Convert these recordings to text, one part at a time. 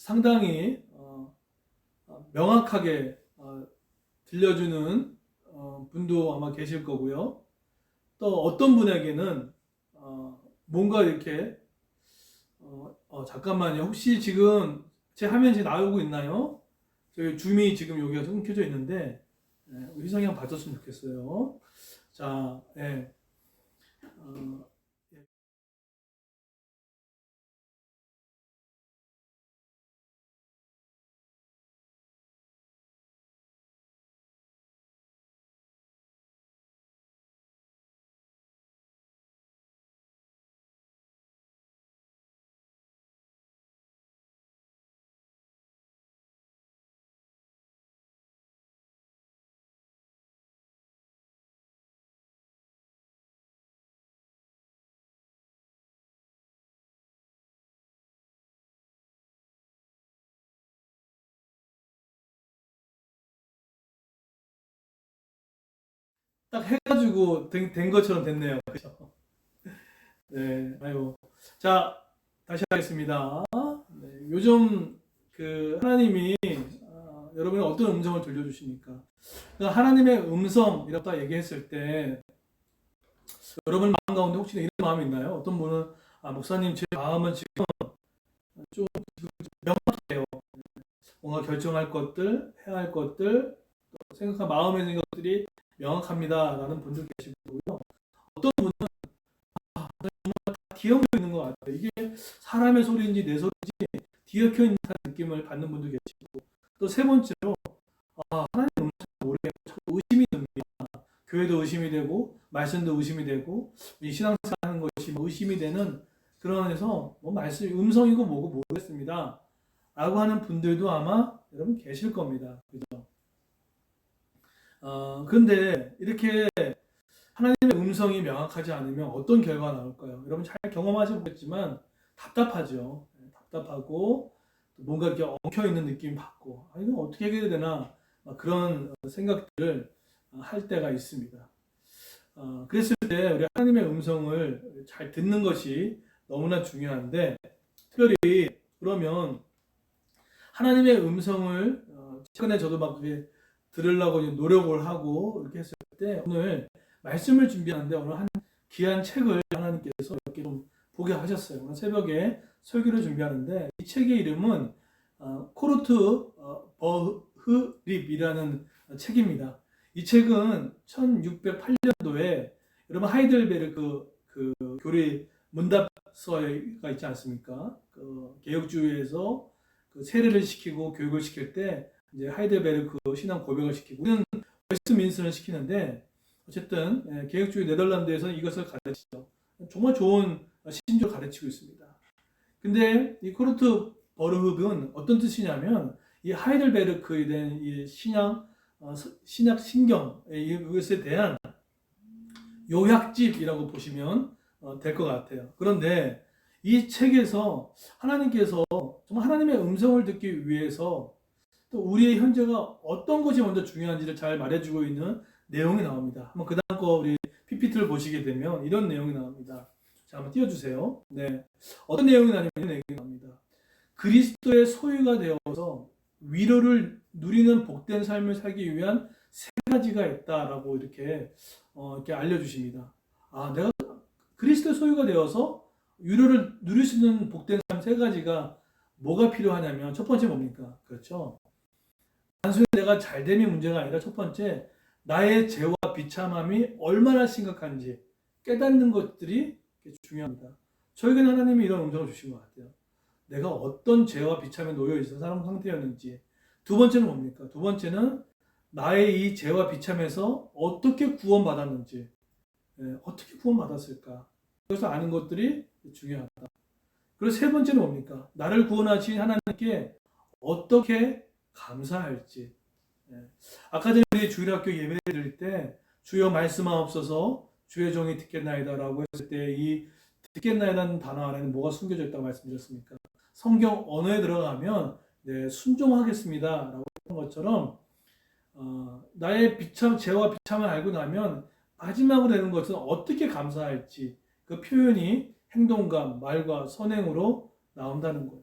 상당히 명확하게 들려주는 분도 아마 계실 거고요. 또 어떤 분에게는 뭔가 이렇게 잠깐만요. 혹시 지금 제 화면이 나오고 있나요? 저희 줌이 지금 여기가 좀 켜져 있는데 우리 희성이 형 봐줬으면 좋겠어요. 자, 예. 딱 해가지고 된 것처럼 됐네요. 그죠? 네, 아이고. 자, 다시 하겠습니다. 네, 요즘 그 하나님이 여러분의 어떤 음성을 들려주십니까? 그러니까 하나님의 음성이라고 딱 얘기했을 때 여러분 마음 가운데 혹시 이런 마음이 있나요? 어떤 분은 목사님 제 마음은 지금 좀 명확해요. 뭔가 결정할 것들, 해야 할 것들, 생각한 마음에 있는 것들이 명확합니다라는 분들 계시고요. 어떤 분은 뒤엉켜 있는 것 같아요. 이게 사람의 소리인지 내 소리인지 뒤엉켜 있는 느낌을 받는 분도 계시고, 또 세 번째로 하나님 음성을 모르겠고 의심이 듭니다. 교회도 의심이 되고 말씀도 의심이 되고 신앙생활 하는 것이 의심이 되는 그런 안에서 말씀 음성이고 뭐고 모르겠습니다 라고 하는 분들도 아마 여러분 계실 겁니다. 그죠? 그런데 이렇게 하나님의 음성이 명확하지 않으면 어떤 결과가 나올까요? 여러분 잘 경험하셔 보겠지만 답답하죠. 답답하고 뭔가 이렇게 엉켜있는 느낌 받고 이거 어떻게 해야 되나 그런 생각들을 할 때가 있습니다. 그랬을 때 우리 하나님의 음성을 잘 듣는 것이 너무나 중요한데, 특별히 그러면 하나님의 음성을 최근에 저도 막 들으려고 노력을 하고 이렇게 했을 때 오늘 말씀을 준비하는데 오늘 한 귀한 책을 하나님께서 이렇게 좀 보게 하셨어요. 오늘 새벽에 설교를 준비하는데 이 책의 이름은 코르트 버흐립이라는 책입니다. 이 책은 1608년도에 여러분 하이델베르크 그 교리 문답서가 있지 않습니까? 그 개혁주의에서 그 세례를 시키고 교육을 시킬 때 이제 하이델베르크 신앙 고백을 시키고 우리는 웨스트민스터를 시키는데 어쨌든 개혁주의 네덜란드에서는 이것을 가르치죠. 정말 좋은 신조를 가르치고 있습니다. 근데 이 코르트 버르흡은 어떤 뜻이냐면 이 하이델베르크에 대한 이 신약 신경 이것에 대한 요약집이라고 보시면 될 것 같아요. 그런데 이 책에서 하나님께서 정말 하나님의 음성을 듣기 위해서 또 우리의 현재가 어떤 것이 먼저 중요한지를 잘 말해주고 있는 내용이 나옵니다. 한번 그 다음 거 우리 PPT를 보시게 되면 이런 내용이 나옵니다. 자, 한번 띄워주세요. 네, 어떤 내용이 나옵니다. 그리스도의 소유가 되어서 위로를 누리는 복된 삶을 살기 위한 세 가지가 있다라고 이렇게 알려주십니다. 내가 그리스도의 소유가 되어서 위로를 누릴 수 있는 복된 삶 세 가지가 뭐가 필요하냐면 첫 번째 뭡니까? 그렇죠. 단순히 내가 잘됨이 문제가 아니라 첫 번째 나의 죄와 비참함이 얼마나 심각한지 깨닫는 것들이 중요합니다. 저에게는 하나님이 이런 음성을 주신 것 같아요. 내가 어떤 죄와 비참에 놓여 있어 사람 상태였는지. 두 번째는 뭡니까? 두 번째는 나의 이 죄와 비참에서 어떻게 구원받았는지, 어떻게 구원받았을까? 그래서 아는 것들이 중요하다. 그리고 세 번째는 뭡니까? 나를 구원하신 하나님께 어떻게 감사할지. 아까 전에 우리 주일학교 예배 드릴 때 주여 말씀하옵소서 주의 종이 듣겠나이다라고 했을 때 이 듣겠나이다는 단어 안에는 뭐가 숨겨져 있다고 말씀드렸습니까? 성경 언어에 들어가면 순종하겠습니다라고 했던 것처럼 나의 죄와 비참을 알고 나면 마지막으로 되는 것은 어떻게 감사할지 그 표현이 행동과 말과 선행으로 나온다는 거예요.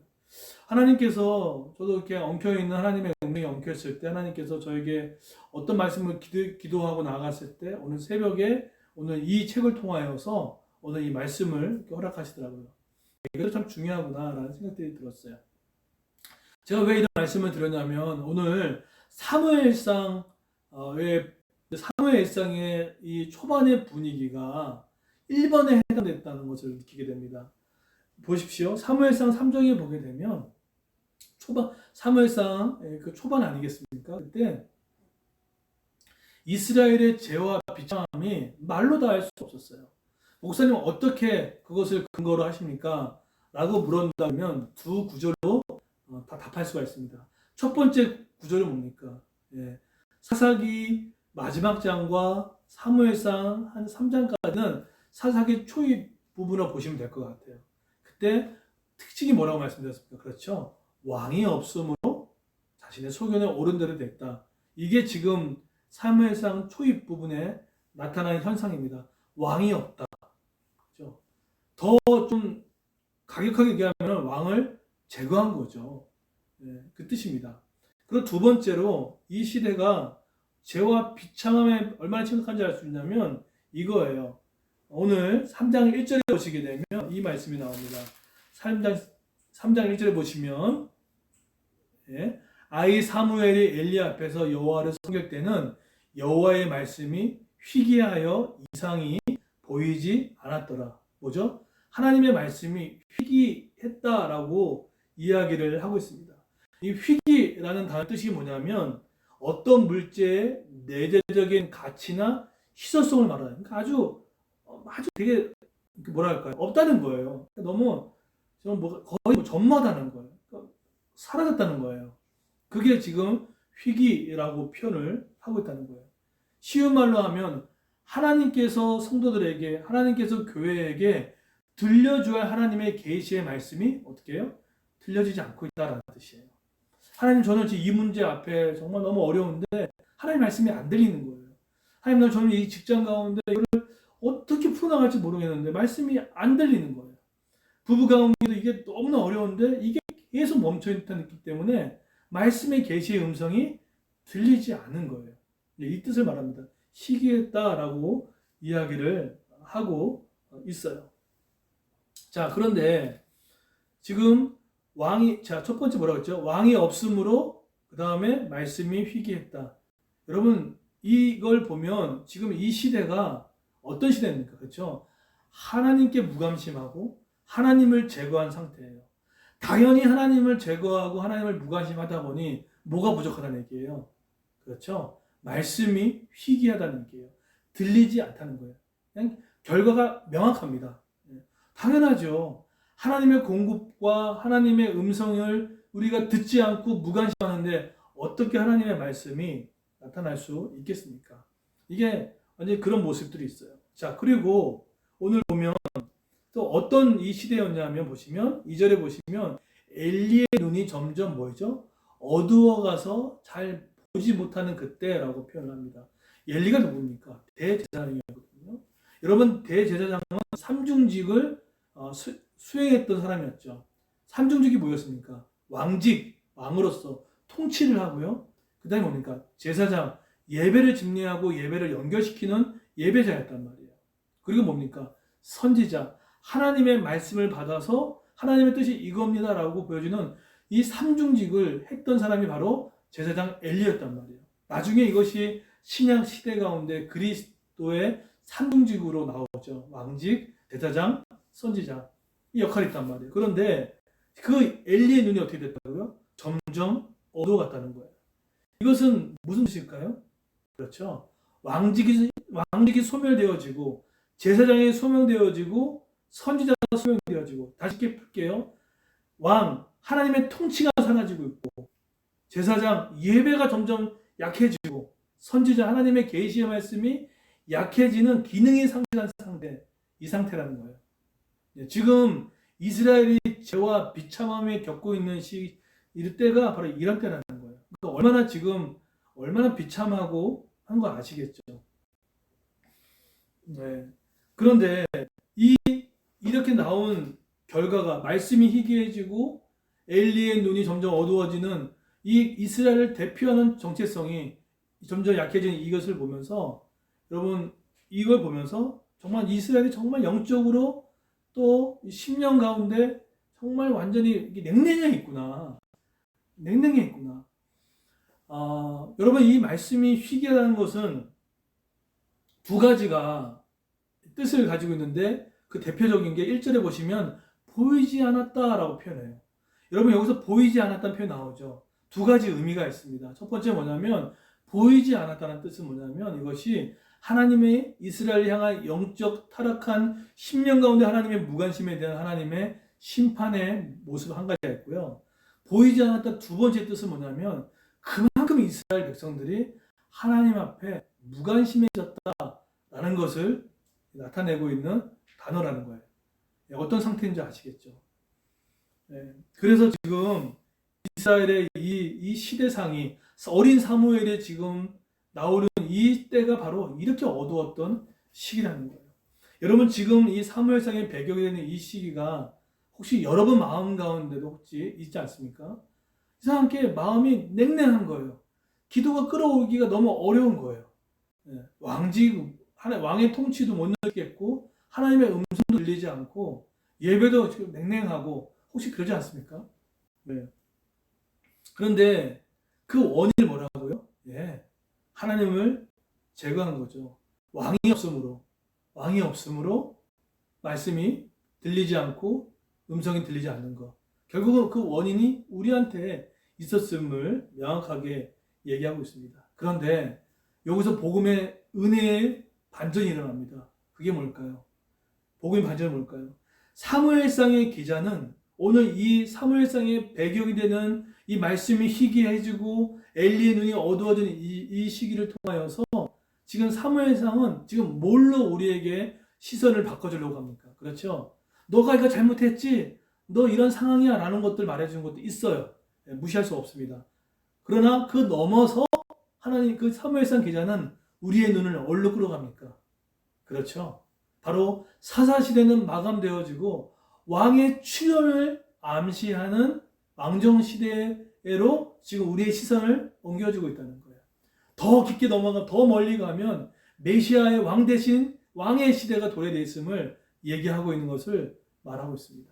하나님께서 저도 이렇게 엉켜있는 하나님의 은총이 엉켰을 때 하나님께서 저에게 어떤 말씀을 기도하고 나아갔을 때 오늘 새벽에 오늘 이 책을 통하여서 오늘 이 말씀을 허락하시더라고요. 이것도 참 중요하구나라는 생각들이 들었어요. 제가 왜 이런 말씀을 드렸냐면 오늘 사무엘상 사무엘상의 이 초반의 분위기가 1번에 해당됐다는 것을 느끼게 됩니다. 보십시오. 사무엘상 3장에 보게 되면 사무엘상 그 초반 아니겠습니까? 그때 이스라엘의 죄와 비참함이 말로 다 할 수 없었어요. 목사님 어떻게 그것을 근거로 하십니까? 라고 물었다면 두 구절로 다 답할 수가 있습니다. 첫 번째 구절은 뭡니까? 사사기 마지막 장과 사무엘상 한 3장까지는 사사기 초입 부분을 보시면 될 것 같아요. 그때 특징이 뭐라고 말씀드렸습니까? 그렇죠. 왕이 없으므로 자신의 소견에 옳은 대로 됐다. 이게 지금 사무엘상 초입 부분에 나타나는 현상입니다. 왕이 없다. 그렇죠? 더 좀 가격하게 얘기하면 왕을 제거한 거죠. 그 뜻입니다. 그리고 두 번째로 이 시대가 죄와 비참함에 얼마나 심각한지 알 수 있냐면 이거예요. 오늘 3장 1절에 보시게 되면 이 말씀이 나옵니다. 3장 1절에 보시면 아이 사무엘이 엘리 앞에서 여호와를 섬길 때는 여호와의 말씀이 희귀하여 이상이 보이지 않았더라. 뭐죠? 하나님의 말씀이 희귀했다라고 이야기를 하고 있습니다. 이 희귀라는 단어 뜻이 뭐냐면 어떤 물체의 내재적인 가치나 희소성을 말하는, 그러니까 아주 되게 뭐랄까요, 없다는 거예요. 너무 거의 전무하다는 거예요. 그러니까 사라졌다는 거예요. 그게 지금 희귀라고 표현을 하고 있다는 거예요. 쉬운 말로 하면 하나님께서 성도들에게, 하나님께서 교회에게 들려줘야 할 하나님의 계시의 말씀이 어떻게 해요? 들려지지 않고 있다는 뜻이에요. 하나님, 저는 지금 이 문제 앞에 정말 너무 어려운데 하나님 말씀이 안 들리는 거예요. 하나님, 저는 이 직장 가운데 이걸 어떻게 풀어나갈지 모르겠는데 말씀이 안 들리는 거예요. 부부 가운데도 이게 너무나 어려운데 이게 계속 멈춰있기 때문에 말씀의 계시의 음성이 들리지 않은 거예요. 이 뜻을 말합니다. 시기했다라고 이야기를 하고 있어요. 자, 그런데 지금 첫 번째 뭐라고 했죠? 왕이 없으므로 그 다음에 말씀이 희귀했다. 여러분, 이걸 보면 지금 이 시대가 어떤 시대입니까? 그렇죠? 하나님께 무관심하고 하나님을 제거한 상태예요. 당연히 하나님을 제거하고 하나님을 무관심하다 보니 뭐가 부족하다는 얘기예요. 그렇죠? 말씀이 희귀하다는 얘기예요. 들리지 않다는 거예요. 그냥 결과가 명확합니다. 당연하죠. 하나님의 공급과 하나님의 음성을 우리가 듣지 않고 무관심하는데 어떻게 하나님의 말씀이 나타날 수 있겠습니까? 이게 완전히 그런 모습들이 있어요. 자, 그리고 오늘 보면 또 어떤 이 시대였냐면 보시면 2절에 보시면 엘리의 눈이 점점 뭐죠? 어두워가서 잘 보지 못하는 그때라고 표현합니다. 엘리가 누굽니까? 대제사장이었거든요. 여러분, 대제사장은 삼중직을 수행했던 사람이었죠. 삼중직이 뭐였습니까? 왕으로서 통치를 하고요. 그 다음에 뭡니까? 제사장, 예배를 집례하고 예배를 연결시키는 예배자였단 말이에요. 그리고 뭡니까? 선지자, 하나님의 말씀을 받아서 하나님의 뜻이 이겁니다라고 보여주는 이 삼중직을 했던 사람이 바로 제사장 엘리였단 말이에요. 나중에 이것이 신약 시대 가운데 그리스도의 삼중직으로 나오죠. 왕직, 제사장, 선지자, 이 역할이 있단 말이에요. 그런데 그 엘리의 눈이 어떻게 됐다고요? 점점 어두워갔다는 거예요. 이것은 무슨 뜻일까요? 그렇죠. 왕직이 소멸되어지고 제사장이 소멸되어지고 선지자가 소멸되어지고, 다시 이렇게 풀게요. 왕, 하나님의 통치가 사라지고 있고, 제사장, 예배가 점점 약해지고, 선지자, 하나님의 계시의 말씀이 약해지는 기능이 상실한 상태, 이 상태라는 거예요. 지금 이스라엘이 죄와 비참함에 겪고 있는 이때가 바로 이런 때라는 거예요. 그러니까 얼마나 비참하고 한 거 아시겠죠? 네. 그런데 이렇게 나온 결과가 말씀이 희귀해지고 엘리의 눈이 점점 어두워지는 이 이스라엘을 대표하는 정체성이 점점 약해지는 이것을 보면서 여러분 이걸 보면서 정말 이스라엘이 정말 영적으로 또 10년 가운데 정말 완전히 냉랭해 있구나. 냉랭해 있구나. 여러분 이 말씀이 희귀하다는 것은 두 가지가 뜻을 가지고 있는데 그 대표적인 게 1절에 보시면 보이지 않았다라고 표현해요. 여러분 여기서 보이지 않았다는 표현 나오죠. 두 가지 의미가 있습니다. 첫 번째 뭐냐면 보이지 않았다는 뜻은 뭐냐면 이것이 하나님의 이스라엘 향한 영적 타락한 10년 가운데 하나님의 무관심에 대한 하나님의 심판의 모습 한 가지가 있고요. 보이지 않았다 두 번째 뜻은 뭐냐면 그만큼 이스라엘 백성들이 하나님 앞에 무관심해졌다라는 것을 나타내고 있는 단어라는 거예요. 어떤 상태인지 아시겠죠? 그래서 지금 이스라엘의 이 시대상이 어린 사무엘에 지금 나오는 이 때가 바로 이렇게 어두웠던 시기라는 거예요. 여러분 지금 이 사무엘상의 배경이 되는 이 시기가 혹시 여러분 마음 가운데도 혹시 있지 않습니까? 이상하게 마음이 냉랭한 거예요. 기도가 끌어오기가 너무 어려운 거예요. 왕의 통치도 못 느끼겠고 하나님의 음성도 들리지 않고 예배도 지금 냉랭하고 혹시 그러지 않습니까? 네. 그런데 그 원인이 뭐라고요? 하나님을 제거한 거죠. 왕이 없으므로 말씀이 들리지 않고 음성이 들리지 않는 것. 결국은 그 원인이 우리한테 있었음을 명확하게 얘기하고 있습니다. 그런데 여기서 복음의 은혜의 반전이 일어납니다. 그게 뭘까요? 복음의 반전이 뭘까요? 사무엘상의 기자는 오늘 이 사무엘상의 배경이 되는 이 말씀이 희귀해지고 엘리의 눈이 어두워지는 이 시기를 통하여서 지금 사무엘상은 지금 뭘로 우리에게 시선을 바꿔주려고 합니까? 그렇죠? 너가 이거 잘못했지? 너 이런 상황이야 라는 것들 말해주는 것도 있어요. 무시할 수 없습니다. 그러나 그 넘어서 하나님 그 사무엘상 기자는 우리의 눈을 어디로 끌어갑니까? 그렇죠? 바로 사사시대는 마감되어지고 왕의 출현을 암시하는 왕정시대로 지금 우리의 시선을 옮겨주고 있다는 거예요. 더 깊게 넘어가 더 멀리 가면 메시아의 왕 대신 왕의 시대가 도래되어 있음을 얘기하고 있는 것을 말하고 있습니다.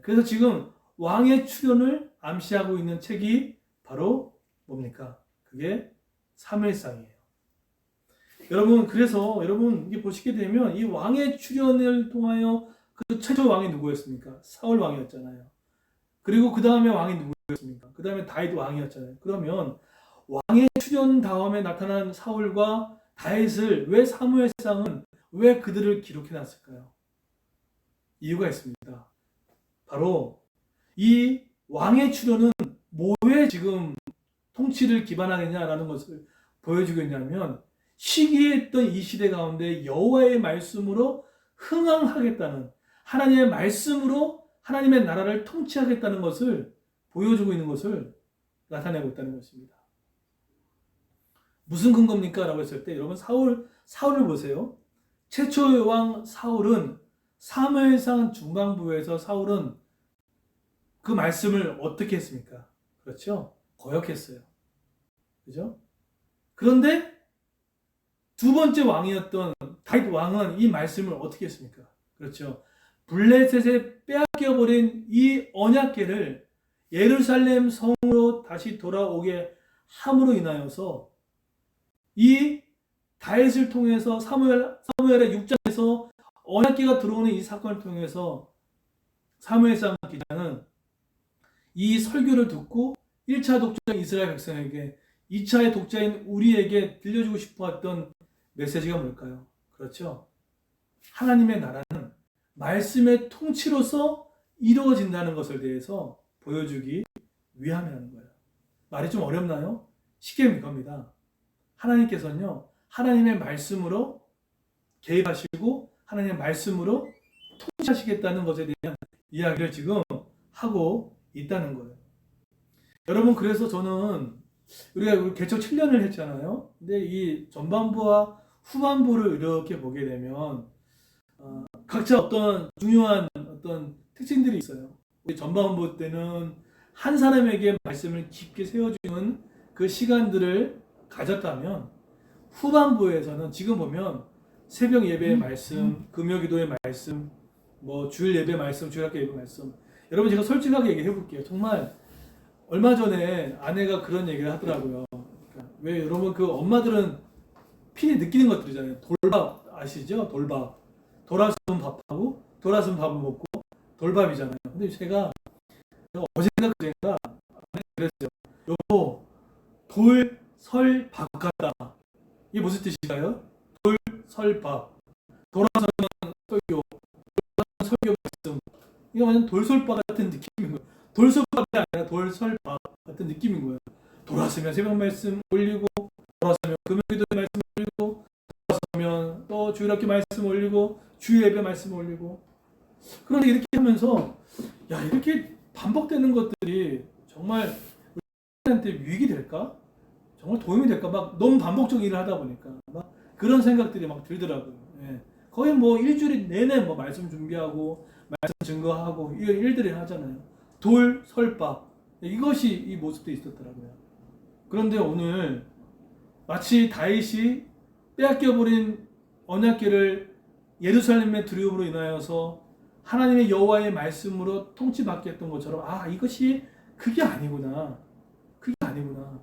그래서 지금 왕의 출현을 암시하고 있는 책이 바로 뭡니까? 그게 사무엘상이에요. 여러분 그래서 여러분 이게 보시게 되면 이 왕의 출현을 통하여 그 최초 왕이 누구였습니까? 사울 왕이었잖아요. 그리고 그 다음에 왕이 누구였습니까? 그 다음에 다윗 왕이었잖아요. 그러면 왕의 출현 다음에 나타난 사울과 다윗을 왜 사무엘상은 왜 그들을 기록해 놨을까요? 이유가 있습니다. 바로 이 왕의 출현은 뭐에 지금 통치를 기반하느냐라는 것을 보여주고 있냐면 시기했던 이 시대 가운데 여호와의 말씀으로 흥왕하겠다는 하나님의 말씀으로 하나님의 나라를 통치하겠다는 것을 보여주고 있는 것을 나타내고 있다는 것입니다. 무슨 근거입니까? 라고 했을 때 여러분 사울을 보세요. 최초의 왕 사울은 사무엘상 중간부에서 사울은 그 말씀을 어떻게 했습니까? 그렇죠? 거역했어요. 그죠? 그런데 두 번째 왕이었던 다윗 왕은 이 말씀을 어떻게 했습니까? 그렇죠? 블레셋에 빼앗겨버린 이 언약궤를 예루살렘 성으로 다시 돌아오게 함으로 인하여서 이 다윗을 통해서 사무엘의 6장에서 언약궤가 들어오는 이 사건을 통해서 사무엘상 기자는 이 설교를 듣고 1차 독자인 이스라엘 백성에게 2차의 독자인 우리에게 들려주고 싶어했던 메시지가 뭘까요? 그렇죠? 하나님의 나라는 말씀의 통치로서 이루어진다는 것을 대해서 보여주기 위함이라는 거예요. 말이 좀 어렵나요? 쉽게 이겁니다. 하나님께서는요, 하나님의 말씀으로 개입하시고 하나님의 말씀으로 통치하시겠다는 것에 대한 이야기를 지금 하고 있다는 거예요. 여러분 그래서 저는 우리가 개척 7년을 했잖아요. 근데 이 전반부와 후반부를 이렇게 보게 되면 각자 어떤 중요한 어떤 특징들이 있어요. 우리 전반부 때는 한 사람에게 말씀을 깊게 세워주는 그 시간들을 가졌다면 후반부에서는 지금 보면 새벽 예배의 말씀, 금요기도의 말씀, 뭐 주일 예배 말씀, 주일학교 예배 말씀. 여러분 제가 솔직하게 얘기해 볼게요. 정말 얼마 전에 아내가 그런 얘기를 하더라고요. 그러니까 왜 여러분 그 엄마들은 필히 느끼는 것들이잖아요. 돌밥 아시죠? 돌밥. 돌아서면 밥하고 돌아서면 밥을 먹고 돌밥이잖아요. 근데 제가 어젠가 그젠가 아내가 그랬어요. 여보 돌설밥 같다. 이게 무슨 뜻일까요? 돌설밥. 돌아서면 설교. 설교 말씀. 이거 완전 돌솔밥 같은 느낌인 거예요. 돌솔밥이 아니라 돌설밥 같은 느낌인 거예요. 돌아서면 새벽 말씀 올리고, 돌아서면 금요일도 말씀 올리고, 돌아서면 또 주일학교 말씀 올리고, 주일 예배 말씀 올리고. 그런데 이렇게 하면서 야 이렇게 반복되는 것들이 정말 우리한테 유익이 될까? 정말 도움이 될까? 막 너무 반복적인 일을 하다 보니까 막 그런 생각들이 막 들더라고요. 예. 거의 뭐 일주일 내내 뭐 말씀 준비하고 말씀 증거하고 이런 일들을 하잖아요. 돌, 설밥 이것이 이 모습도 있었더라고요. 그런데 오늘 마치 다윗이 빼앗겨버린 언약궤를 예루살렘의 두려움으로 인하여서 하나님의 여호와의 말씀으로 통치받게 했던 것처럼 아 이것이 그게 아니구나. 그게 아니구나.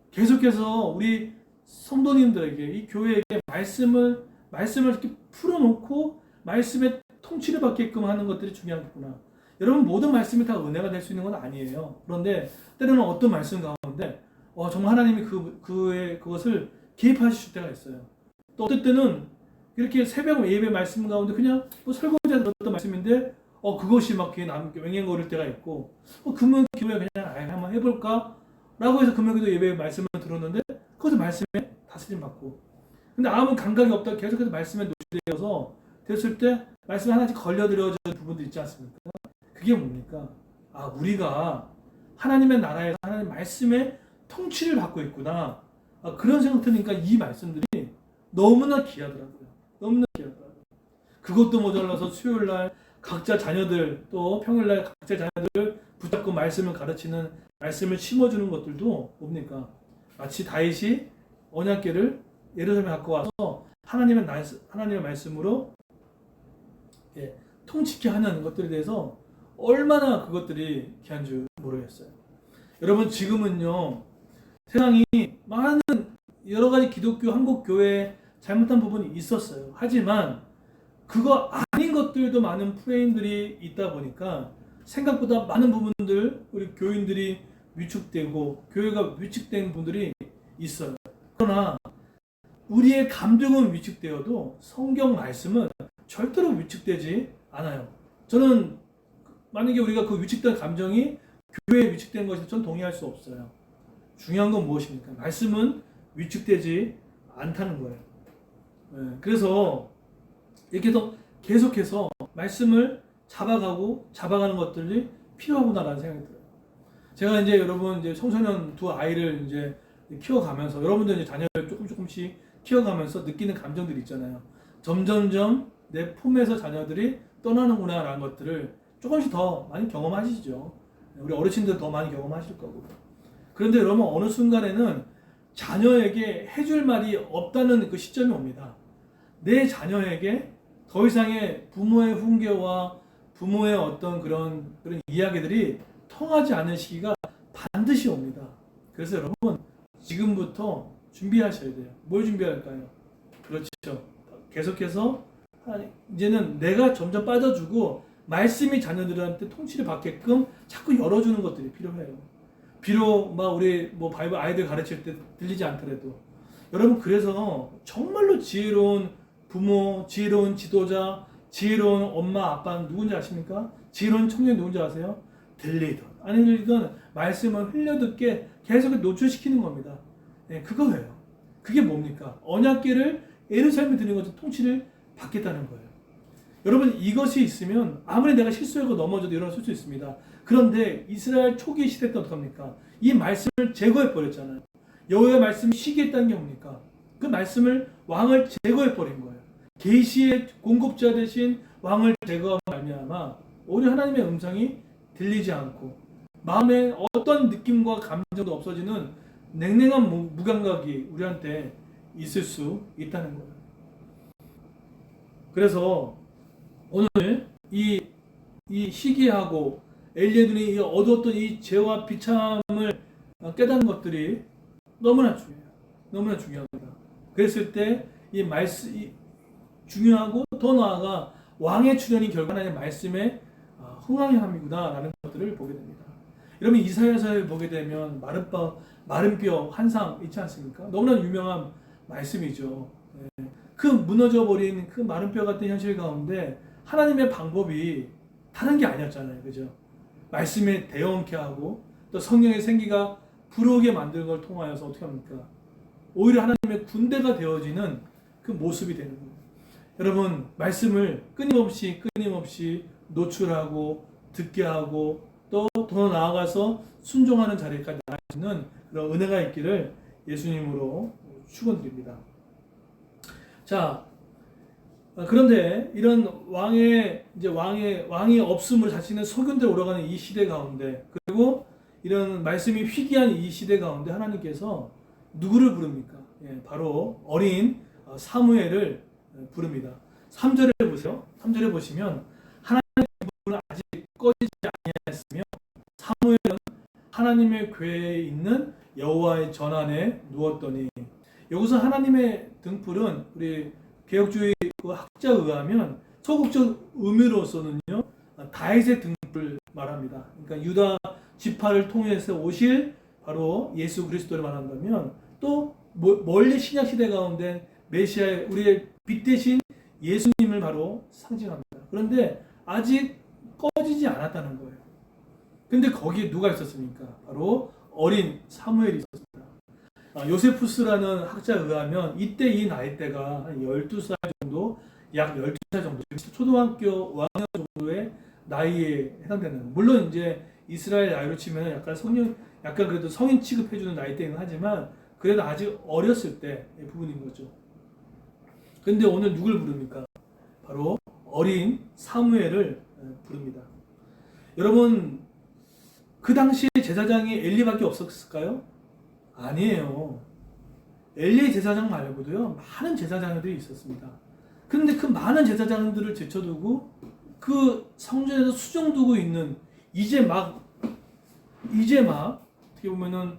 계속해서 우리 성도님들에게 이 교회에게 말씀을 이렇게 풀어놓고 말씀의 통치를 받게끔 하는 것들이 중요하겠구나. 여러분 모든 말씀이 다 은혜가 될 수 있는 건 아니에요. 그런데 때로는 어떤 말씀 가운데 정말 하나님이 그것을 개입하실 때가 있어요. 또 어떨 때는 이렇게 새벽 예배 말씀 가운데 그냥 뭐 설거지에 들었던 말씀인데 그것이 막 귀에 왱왱거릴 때가 있고 금요일 기도에 그냥 한번 해볼까? 라고 해서 금요일도 예배 말씀을 들었는데 그것도 말씀에 다스림 받고 근데 아무 감각이 없다 계속해서 말씀에 노출되어서 됐을 때 말씀 하나씩 걸려들어지는 부분도 있지 않습니까? 그게 뭡니까? 우리가 하나님의 나라에서 하나님 말씀의 통치를 받고 있구나. 그런 생각 드니까 이 말씀들이 너무나 귀하더라고요. 너무나 귀하더라고요. 그것도 모자라서 수요일날 각자 자녀들 또 평일날 각자 자녀들 붙잡고 말씀을 가르치는 말씀을 심어주는 것들도 뭡니까? 마치 다윗이 언약궤를 예루살렘에 갖고 와서 하나님의 말씀으로 통치케 하는 것들에 대해서 얼마나 그것들이 귀한 줄 모르겠어요. 여러분 지금은요 세상이 많은 여러 가지 기독교 한국 교회에 잘못한 부분이 있었어요. 하지만 그거 아닌 것들도 많은 프레임들이 있다 보니까 생각보다 많은 부분들 우리 교인들이 위축되고 교회가 위축된 분들이 있어요. 그러나 우리의 감정은 위축되어도 성경 말씀은 절대로 위축되지 않아요. 저는 만약에 우리가 그 위축된 감정이 교회에 위축된 것이 전 동의할 수 없어요. 중요한 건 무엇입니까? 말씀은 위축되지 않다는 거예요. 그래서 이렇게 더 계속해서 말씀을 잡아가는 것들이 필요하구나라는 생각이 들어요. 제가 이제 여러분 이제 청소년 두 아이를 이제 키워가면서 여러분들 이제 자녀를 조금씩 키워가면서 느끼는 감정들이 있잖아요. 점점점 내 품에서 자녀들이 떠나는구나라는 것들을 조금씩 더 많이 경험하시죠. 우리 어르신들 더 많이 경험하실 거고. 그런데 여러분 어느 순간에는 자녀에게 해줄 말이 없다는 그 시점이 옵니다. 내 자녀에게 더 이상의 부모의 훈계와 부모의 어떤 그런 이야기들이 통하지 않는 시기가 반드시 옵니다. 그래서 여러분 지금부터 준비하셔야 돼요. 뭘 준비할까요? 그렇죠. 계속해서 이제는 내가 점점 빠져주고 말씀이 자녀들한테 통치를 받게끔 자꾸 열어주는 것들이 필요해요. 비록 막 우리 뭐 바이블 아이들 가르칠 때 들리지 않더라도 여러분 그래서 정말로 지혜로운 부모, 지혜로운 지도자, 지혜로운 엄마, 아빠는 누군지 아십니까? 지혜로운 청년 누군지 아세요? 들리든 안 들리든 말씀을 흘려듣게 계속 노출시키는 겁니다. 그거예요. 그게 뭡니까? 언약궤를 예루살렘에 드리는 것은 통치를 받겠다는 거예요. 여러분 이것이 있으면 아무리 내가 실수하고 넘어져도 일어날 수 있습니다. 그런데 이스라엘 초기 시대 때 어떡합니까? 이 말씀을 제거해 버렸잖아요. 여호와의 말씀이 쉬게 했다는 게 뭡니까? 그 말씀을 왕을 제거해 버린 거예요. 계시의 공급자 대신 왕을 제거하면 말미암아 오히려 하나님의 음성이 들리지 않고 마음에 어떤 느낌과 감정도 없어지는 냉랭한 무감각이 우리한테 있을 수 있다는 거예요. 그래서 오늘 이 시기하고 엘리의 눈이 얻었던 이 죄와 비참을 깨닫는 것들이 너무나 중요해요. 너무나 중요합니다. 그랬을 때 이 말씀 중요하고 더 나아가 왕의 출현이 결국 하나님의 말씀에 흥황함이구나라는 것들을 보게 됩니다. 여러분 이사야서를 보게 되면 마른 뼈 환상 있지 않습니까? 너무나 유명한 말씀이죠. 그 무너져 버린 그 마른 뼈 같은 현실 가운데 하나님의 방법이 다른 게 아니었잖아요, 그죠? 말씀에 대언케 하고 또 성령의 생기가 불어오게 만드는 걸 통하여서 어떻게 합니까? 오히려 하나님의 군대가 되어지는 그 모습이 되는 거예요. 여러분 말씀을 끊임없이 노출하고 듣게 하고 또 더 나아가서 순종하는 자리까지 나아지는 그런 은혜가 있기를 예수님으로 축원드립니다. 자, 그런데 이런 왕이 없음을 자신의 소견대로 오라가는 이 시대 가운데 그리고 이런 말씀이 희귀한 이 시대 가운데 하나님께서 누구를 부릅니까? 바로 어린 사무엘을 부릅니다. 3절에 보세요. 3절에 보시면 하나님의 불은 아직 꺼지지 아니하였으며 사무엘은 하나님의 궤에 있는 여호와의 전안에 누웠더니 여기서 하나님의 등불은 우리 개혁주의 학자에 의하면 소극적 의미로서는요 다윗의 등불 말합니다. 그러니까 유다 지파를 통해서 오실 바로 예수 그리스도를 말한다면 또 멀리 신약 시대 가운데 메시아의 우리의 빛 대신 예수님을 바로 상징합니다. 그런데 아직 꺼지지 않았다는 거예요. 근데 거기에 누가 있었습니까? 바로 어린 사무엘이 있었습니다. 요세푸스라는 학자에 의하면 이때 이 나이대가 한 12살 정도, 약 12살 정도, 초등학교 5학년 정도의 나이에 해당되는, 물론 이제 이스라엘 나이로 치면 약간 그래도 성인 취급해주는 나이대는 하지만 그래도 아직 어렸을 때의 부분인 거죠. 근데 오늘 누굴 부릅니까? 바로 어린 사무엘을 부릅니다. 여러분 그 당시에 제사장이 엘리밖에 없었을까요? 아니에요. 엘리 제사장 말고도요 많은 제사장들이 있었습니다. 그런데 그 많은 제사장들을 제쳐두고 그 성전에서 수종 두고 있는 이제 막 어떻게 보면은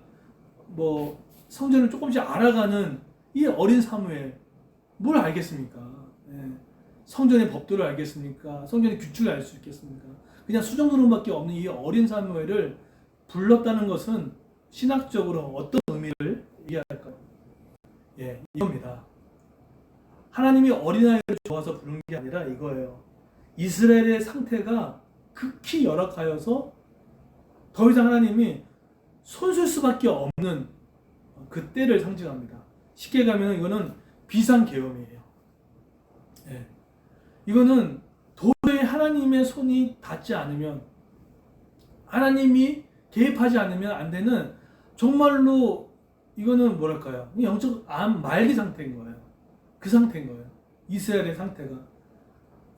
뭐 성전을 조금씩 알아가는 이 어린 사무엘 뭘 알겠습니까? 성전의 법도를 알겠습니까? 성전의 규칙을 알 수 있겠습니까? 그냥 수종 두는밖에 없는 이 어린 사무엘을 불렀다는 것은 신학적으로 어떤 의미를 이해할까요? 이겁니다. 하나님이 어린아이를 좋아서 부른 게 아니라 이거예요. 이스라엘의 상태가 극히 열악하여서 더 이상 하나님이 손쓸 수밖에 없는 그 때를 상징합니다. 쉽게 가면 이거는 비상계엄이에요. 이거는 도저히 하나님의 손이 닿지 않으면, 하나님이 개입하지 않으면 안 되는, 정말로 이거는 뭐랄까요? 영적 말기 상태인 거예요. 그 상태인 거예요. 이스라엘의 상태가.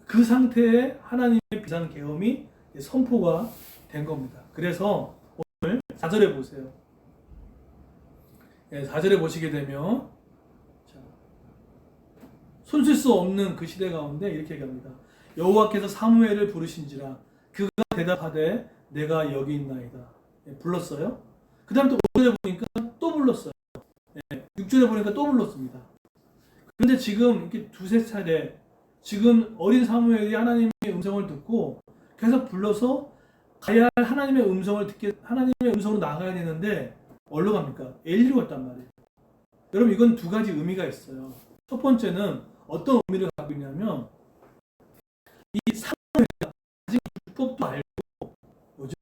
그 상태에 하나님의 비상계엄이 선포가 된 겁니다. 그래서 오늘 4절에 보세요. 4절에 보시게 되면 손쓸 수 없는 그 시대 가운데 이렇게 얘기합니다. 여호와께서 사무엘을 부르신지라 그가 대답하되 내가 여기 있나이다. 불렀어요. 그 다음 또 5절에 보니까 또 불렀어요. 6절에 보니까 또 불렀습니다. 그런데 지금 이렇게 두세 차례 지금 어린 사무엘이 하나님의 음성을 듣고 계속 불러서 가야 할 하나님의 음성을 하나님의 음성으로 나가야 되는데 어디로 갑니까? 엘리로 갔단 말이에요. 여러분 이건 두 가지 의미가 있어요. 첫 번째는 어떤 의미를 갖고 있냐면 이 사무엘이 아직 율법도 알고 뭐죠?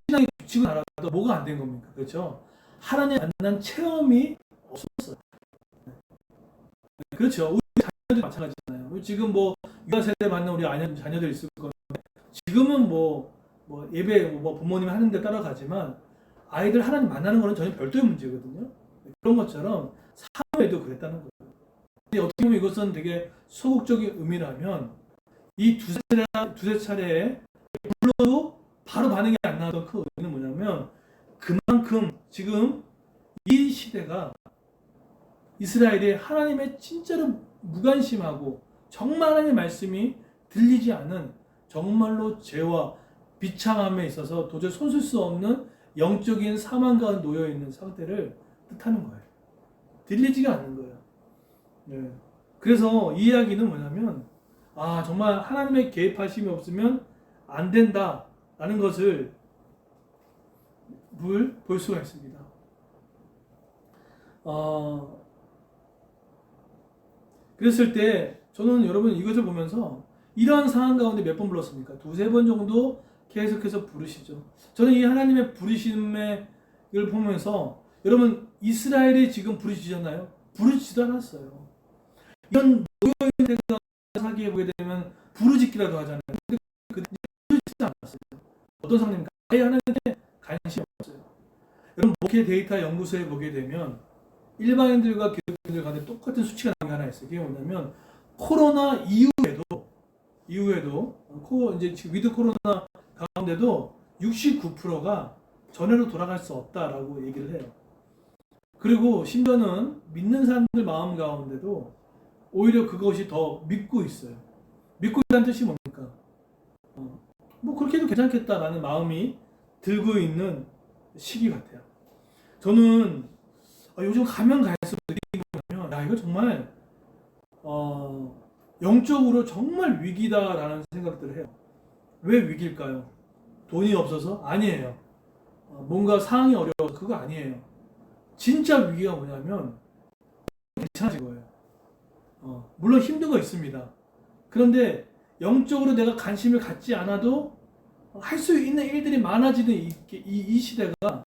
신앙의 규칙은 알아도 뭐가 안 된 겁니까? 그렇죠? 하나님 만난 체험이 없었어요. 그렇죠. 우리 자녀들 마찬가지잖아요. 지금 뭐 유아 세대 받는 우리 자녀들 있을 건데 지금은 뭐 예배 부모님이 하는데 따라가지만 아이들 하나님 만나는 거는 전혀 별도의 문제거든요. 그런 것처럼 사무엘도 그랬다는 거예요. 근데 어떻게 보면 이것은 되게 소극적인 의미라면 이 두세 차례에 불러도 바로 반응이 안 나왔던 그 의미는 뭐냐면 그만큼 지금 이 시대가 이스라엘이 하나님의 진짜로 무관심하고 정말 하나님의 말씀이 들리지 않은 정말로 죄와 비참함에 있어서 도저히 손쓸 수 없는 영적인 사망 가운데 놓여 있는 상태를 뜻하는 거예요. 들리지가 않는 거예요. 네. 그래서 이 이야기는 뭐냐면 정말 하나님의 개입하심이 없으면 안 된다라는 것을 볼 수가 있습니다. 그랬을 때 저는 여러분 이것을 보면서 이러한 상황 가운데 몇 번 불렀습니까? 두세 번 정도 계속해서 부르시죠. 저는 이 하나님의 부르심을 보면서 여러분 이스라엘이 지금 부르시잖아요. 부르지도 않았어요. 이런 모여있는 데가 사기에 보게 되면 부르짖기라도 하잖아요. 근데 부르짖지 않았어요. 어떤 상황입니까? 아예 하나님께 관심이 없어요. 여러분 목회 데이터 연구소에 보게 되면 일반인들과 기독교인들 간에 똑같은 수치가 나온 게 하나 있어요. 그게 뭐냐면 코로나 이후에도 이제 지금 위드 코로나 가운데도 69%가 전에로 돌아갈 수 없다라고 얘기를 해요. 그리고 심지어는 믿는 사람들 마음 가운데도 오히려 그것이 더 믿고 있어요. 믿고 있다는 뜻이 뭡니까? 뭐 그렇게 해도 괜찮겠다라는 마음이 들고 있는 시기 같아요. 저는 요즘 가면 갈수록 느끼는 거냐면 이거 정말 영적으로 정말 위기다라는 생각들을 해요. 왜 위기일까요? 돈이 없어서? 아니에요. 뭔가 상황이 어려워서 그거 아니에요. 진짜 위기가 뭐냐면 괜찮아진 거예요. 물론 힘든 거 있습니다. 그런데 영적으로 내가 관심을 갖지 않아도 할 수 있는 일들이 많아지는 이 시대가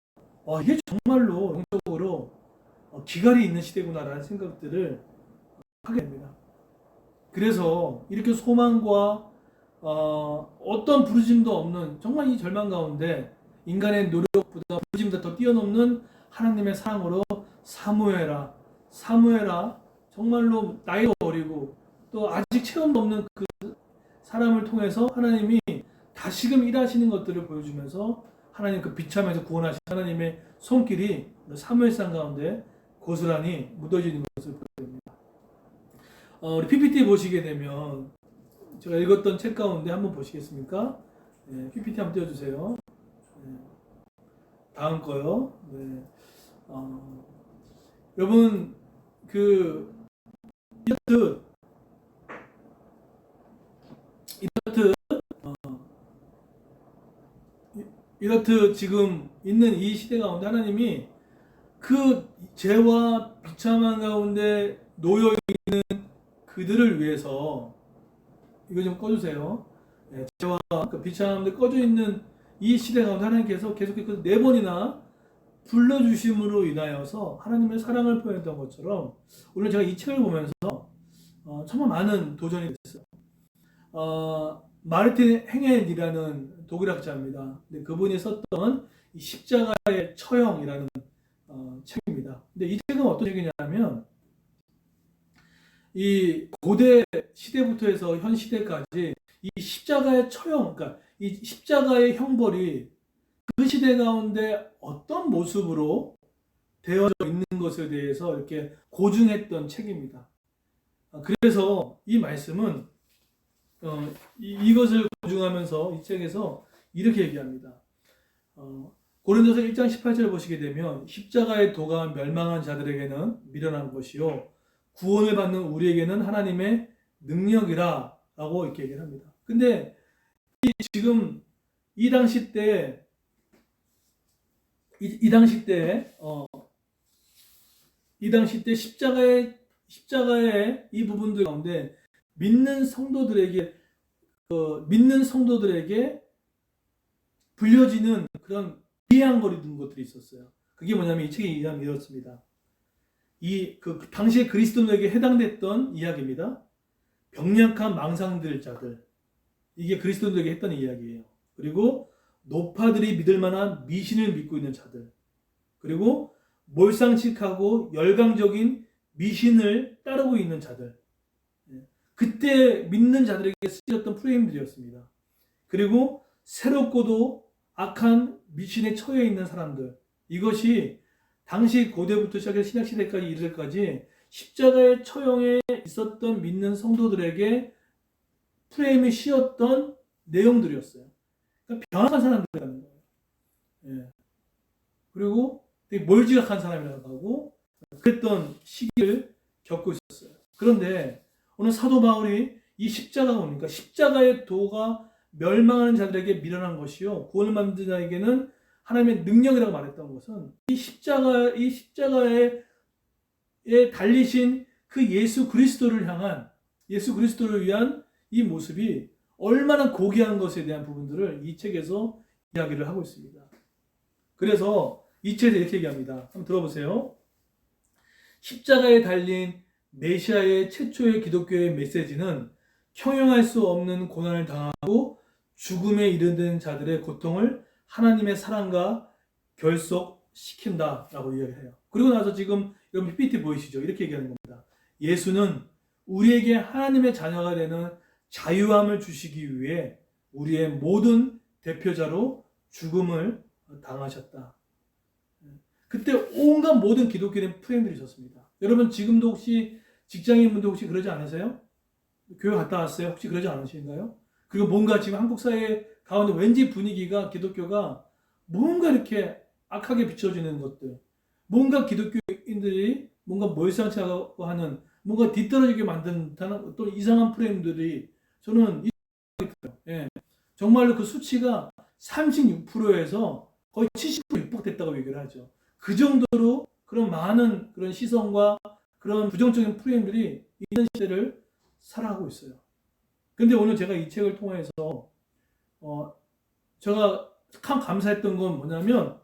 이게 정말로 영적으로 기갈이 있는 시대구나라는 생각들을 하게 됩니다. 그래서 이렇게 소망과 어떤 부르짐도 없는 정말 이 절망 가운데 인간의 노력보다 부르짐보다 더 뛰어넘는 하나님의 사랑으로 사무해라 정말로 나이가 어리고 또 아직 체험도 없는 그 사람을 통해서 하나님이 다시금 일하시는 것들을 보여주면서 하나님 그 비참에서 구원하신 하나님의 손길이 사무엘상 가운데 고스란히 묻어지는 것을 보게 됩니다. 우리 PPT 보시게 되면 제가 읽었던 책 가운데 한번 보시겠습니까? 네, PPT 한번 띄워주세요. 네, 다음 거요. 네. 여러분 이렇듯 지금 있는 이 시대 가운데 하나님이 그 죄와 비참한 가운데 놓여 있는 그들을 위해서 이거 좀 꺼주세요. 네, 죄와 그 비참함에 꺼져 있는 이 시대 가운데 하나님께서 계속해서 4번이나 불러주심으로 인하여서 하나님의 사랑을 표현했던 것처럼 오늘 제가 이 책을 보면서 정말 많은 도전이 됐어요. 마르틴 행헨이라는 독일학자입니다. 근데 그분이 썼던 이 십자가의 처형이라는 책입니다. 근데 이 책은 어떤 책이냐면 이 고대 시대부터 해서 현 시대까지 이 십자가의 처형, 그러니까 이 십자가의 형벌이 그 시대 가운데 어떤 모습으로 되어져 있는 것에 대해서 이렇게 고증했던 책입니다. 그래서 이 말씀은 이것을 고증하면서 이 책에서 이렇게 얘기합니다. 고린도서 1장 18절 보시게 되면 십자가의 도가 멸망한 자들에게는 미련한 것이요 구원을 받는 우리에게는 하나님의 능력이라 라고 이렇게 얘기를 합니다. 근데 지금 이 당시 때 십자가의 이 부분들 가운데 믿는 성도들에게 불려지는 그런 비아냥거리는 것들이 있었어요. 그게 뭐냐면 이 책에 이야기하면 이렇습니다. 그 당시에 그리스도인에게 해당됐던 이야기입니다. 병약한 망상들 자들, 이게 그리스도인에게 했던 이야기예요. 그리고 노파들이 믿을 만한 미신을 믿고 있는 자들, 그리고 몰상식하고 열광적인 미신을 따르고 있는 자들, 그때 믿는 자들에게 쓰여졌던 프레임들이었습니다. 그리고 새롭고도 악한 미신에 처해 있는 사람들, 이것이 당시 고대부터 시작해서 신약시대까지 이르기까지 십자가의 처형에 있었던 믿는 성도들에게 프레임이 씌었던 내용들이었어요. 그러니까 병약한 사람들이라는 거예요. 예. 그리고 되게 멀지각한 사람이라고 하고 그랬던 시기를 겪고 있었어요. 그런데 오늘 사도 바울이 이 십자가가 뭡니까? 십자가의 도가 멸망하는 자들에게 미련한 것이요 구원을 받는 자에게는 하나님의 능력이라고 말했던 것은 이 십자가에 달리신 그 예수 그리스도를 향한, 예수 그리스도를 위한 이 모습이 얼마나 고귀한 것에 대한 부분들을 이 책에서 이야기를 하고 있습니다. 그래서 이 책에서 이렇게 얘기합니다. 한번 들어보세요. 십자가에 달린 메시아의 최초의 기독교의 메시지는 형용할 수 없는 고난을 당하고 죽음에 이르는 자들의 고통을 하나님의 사랑과 결속시킨다라고 이야기해요. 그리고 나서 지금 여러분 PPT 보이시죠? 이렇게 얘기하는 겁니다. 예수는 우리에게 하나님의 자녀가 되는 자유함을 주시기 위해 우리의 모든 대표자로 죽음을 당하셨다. 그때 온갖 모든 기독교인 프레임들이 있었습니다. 여러분 지금도 혹시 직장인분들 혹시 그러지 않으세요? 교회 갔다 왔어요? 혹시 그러지 않으신가요? 그리고 뭔가 지금 한국 사회 가운데 왠지 분위기가 기독교가 뭔가 이렇게 악하게 비춰지는 것들, 뭔가 기독교인들이 뭔가 몰상치하고 하는 뭔가 뒤떨어지게 만든 또 이상한 프레임들이 저는 예, 정말로 그 수치가 36%에서 거의 70% 육박됐다고 얘기를 하죠. 그 정도로 그런 많은 그런 시선과 그런 부정적인 프레임들이 있는 시대를 살아가고 있어요. 근데 오늘 제가 이 책을 통해서 제가 참 감사했던 건 뭐냐면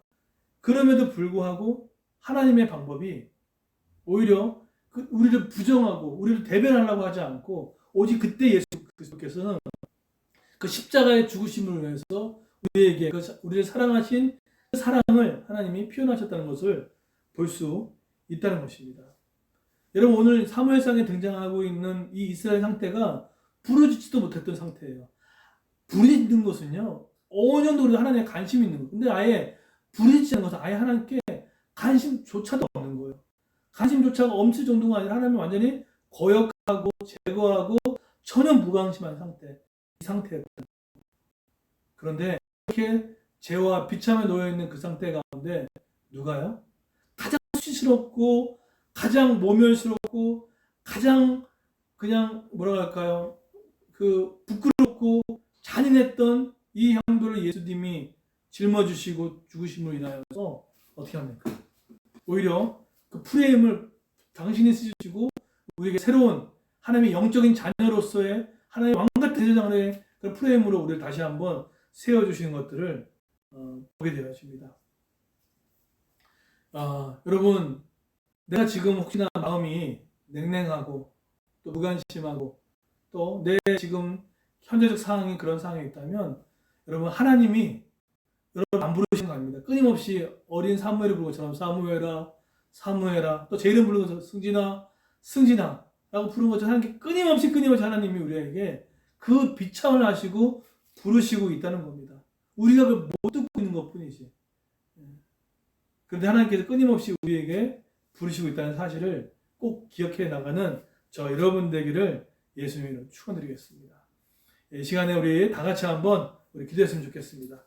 그럼에도 불구하고 하나님의 방법이 오히려 우리를 부정하고 우리를 대변하려고 하지 않고 오직 그때 예수 그리스도께서는 그 십자가의 죽으심을 위해서 우리에게 우리를 사랑하신 그 사랑을 하나님이 표현하셨다는 것을 볼 수 있다는 것입니다. 여러분 오늘 사무엘상에 등장하고 있는 이 이스라엘 상태가 부르짖지도 못했던 상태예요. 부르짖는 것은요 어느 정도 하나님의 관심이 있는 거예요. 근데 아예 부르짖지 않는 것은 아예 하나님께 관심조차도 없는 거예요. 관심조차가 없을 정도가 아니라 하나님이 완전히 거역하고 제거하고 전혀 무관심한 상태, 이 상태예요. 그런데 이렇게 죄와 비참에 놓여있는 그 상태 가운데 누가요? 가장 수치스럽고 가장 모멸스럽고 가장 그냥 뭐라 할까요? 그 부끄럽고 잔인했던 이 형들을 예수님이 짊어지시고 죽으심으로 인하여서 어떻게 합니까? 오히려 그 프레임을 당신이 쓰시고 우리에게 새로운 하나님의 영적인 자녀로서의 하나님의 왕같은 제사장의 그런 프레임으로 우리를 다시 한번 세워주시는 것들을 보게 되어집니다. 여러분 내가 지금 혹시나 마음이 냉랭하고 또 무관심하고 또 내 지금 현재적 상황이 그런 상황에 있다면 여러분 하나님이 여러분 안 부르시는 거 아닙니다. 끊임없이 어린 사무엘을 부르는 것처럼 사무엘아 사무엘아 또 제 이름 부르는 것처럼 승진아 승진아 라고 부르는 것처럼 하나님께 끊임없이 하나님이 우리에게 그 비참을 하시고 부르시고 있다는 겁니다. 우리가 못 듣고 있는 것 뿐이지. 그런데 하나님께서 끊임없이 우리에게 부르시고 있다는 사실을 꼭 기억해 나가는 저 여러분 되기를 예수님으로 축원드리겠습니다. 이 시간에 우리 다 같이 한번 우리 기도했으면 좋겠습니다.